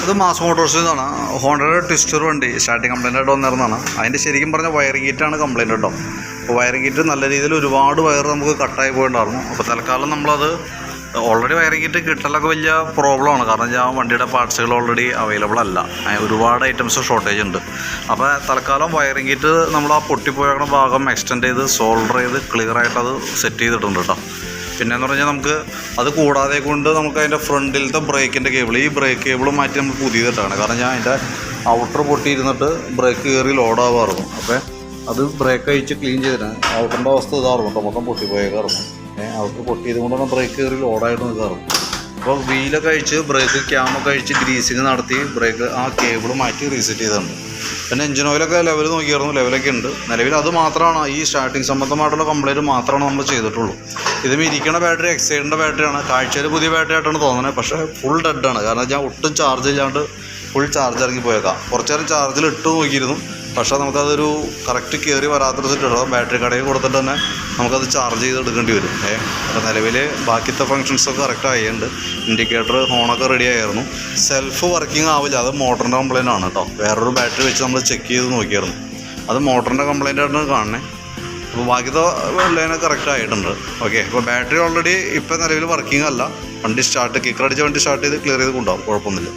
ഇത് മാസ് മോട്ടോഴ്സിൽ നിന്നാണ്. ഹോണ്ടയുടെ ട്വിസ്റ്റർ വണ്ടി സ്റ്റാർട്ടിങ് കംപ്ലൈൻ്റ് ആയിട്ട് വന്നിരുന്നതാണ്. അതിൻ്റെ ശരിക്കും പറഞ്ഞാൽ വയറിംഗ് ഗീറ്റാണ് കംപ്ലൈൻറ്റ് കേട്ടോ. അപ്പോൾ വയറിംഗ് ഗീറ്റ് നല്ല രീതിയിൽ ഒരുപാട് വയർ നമുക്ക് കട്ടായി പോയിട്ടുണ്ടായിരുന്നു. അപ്പോൾ തൽക്കാലം നമ്മളത് ഓൾറെഡി വയറിംഗ് ഗീറ്റ് കിട്ടലൊക്കെ വലിയ പ്രോബ്ലമാണ്. കാരണം ഞാൻ വണ്ടിയുടെ പാർട്സുകൾ ഓൾറെഡി അവൈലബിൾ അല്ല, ഒരുപാട് ഐറ്റംസ് ഷോർട്ടേജ് ഉണ്ട്. അപ്പോൾ തൽക്കാലം വയറിംഗ് ഗീറ്റ് നമ്മൾ ആ പൊട്ടിപ്പോയ ഭാഗം എക്സ്റ്റെൻഡ് ചെയ്ത് സോൾഡർ ചെയ്ത് ക്ലിയർ ആയിട്ട് അത് സെറ്റ് ചെയ്തിട്ടുണ്ട് കേട്ടോ. പിന്നെയെന്ന് പറഞ്ഞാൽ നമുക്ക് അത് കൂടാതെ കൊണ്ട് നമുക്ക് അതിൻ്റെ ഫ്രണ്ടിലത്തെ ബ്രേക്കിൻ്റെ കേബിൾ, ഈ ബ്രേക്ക് കേബിൾ മാറ്റി നമ്മൾ പുതിയതിട്ടാണ്. കാരണം ഞാൻ അതിൻ്റെ ഔട്ടർ പൊട്ടിയിരുന്നിട്ട് ബ്രേക്ക് കയറി ലോഡാവാറുന്നു. അപ്പോൾ അത് ബ്രേക്ക് അഴിച്ച് ക്ലീൻ ചെയ്തിട്ടാണ്. ഔട്ടറിൻ്റെ അവസ്ഥ ഇതായിരുന്നു കേട്ടോ, മൊത്തം പൊട്ടിപ്പോയേക്കായിരുന്നു. ഔട്ടർ പൊട്ടിയത് കൊണ്ടാണ് ബ്രേക്ക് കയറി ലോഡായിട്ട് നിൽക്കാറുണ്ട്. അപ്പോൾ വീലൊക്കെ അഴിച്ച് ബ്രേക്ക് ക്യാമൊക്കെ അഴിച്ച് ഗ്രീസിങ് നടത്തി ബ്രേക്ക് ആ കേബിൾ മാറ്റി റീസെറ്റ് ചെയ്തിട്ടുണ്ട്. പിന്നെ എഞ്ചിൻ ഓയിലൊക്കെ ലെവൽ നോക്കിയായിരുന്നു, ലെവലൊക്കെ ഉണ്ട്. നിലവിൽ അത് മാത്രമാണ് ഈ സ്റ്റാർട്ടിങ് സംബന്ധമായിട്ടുള്ള കംപ്ലൈൻറ്റ് മാത്രമാണ് നമ്മൾ ചെയ്തിട്ടുള്ളൂ. ഇതും ഇരിക്കുന്ന ബാറ്ററി എക്സൈഡിൻ്റെ ബാറ്ററിയാണ്. കാഴ്ചയിൽ പുതിയ ബാറ്ററി ആയിട്ടാണ് തോന്നുന്നത്, പക്ഷേ ഫുൾ ഡെഡാണ്. കാരണം ഞാൻ ഒട്ടും ചാർജ് ഇല്ലാണ്ട് ഫുൾ ചാർജ് ഇറങ്ങി പോയേക്കാം. കുറച്ച് നേരം ചാർജിൽ ഇട്ട് നോക്കിയിരുന്നു, പക്ഷേ നമുക്കതൊരു കറക്റ്റ് കയറി വരാത്തൊരു സിറ്റുവേഷൻ. ബാറ്ററി കടയിൽ കൊടുത്തിട്ട് തന്നെ നമുക്കത് ചാർജ് ചെയ്ത് എടുക്കേണ്ടി വരും. അപ്പോൾ നിലവിൽ ബാക്കിത്തെ ഫങ്ഷൻസൊക്കെ കറക്റ്റ് ആയിട്ടുണ്ട്. ഇൻഡിക്കേറ്റർ ഹോണൊക്കെ റെഡി ആയിരുന്നു. സെൽഫ് വർക്കിംഗ് ആവില്ല, അത് മോട്ടറിൻ്റെ കംപ്ലൈൻ്റ് ആണ് കേട്ടോ. വേറൊരു ബാറ്ററി വെച്ച് നമ്മൾ ചെക്ക് ചെയ്ത് നോക്കിയായിരുന്നു, അത് മോട്ടറിൻ്റെ കംപ്ലൈൻ്റ് ആയിട്ടാണ് കാണണേ. അപ്പോൾ ബാക്കിത്തെ ലൈനൊക്കെ കറക്റ്റ് ആയിട്ടുണ്ട്. ഓക്കെ, അപ്പോൾ ബാറ്ററി ഓൾറെഡി ഇപ്പോൾ നിലവിൽ വർക്കിംഗ് അല്ല. വണ്ടി സ്റ്റാർട്ട് കിക്കറടിച്ച വണ്ടി സ്റ്റാർട്ട് ചെയ്ത് ക്ലിയർ ചെയ്ത് കൊണ്ടുപോകും, കുഴപ്പമൊന്നുമില്ല.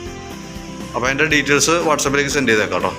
അപ്പോൾ അതിൻ്റെ ഡീറ്റെയിൽസ് വാട്സാപ്പിലേക്ക് സെൻഡ് ചെയ്തേക്കാം കേട്ടോ.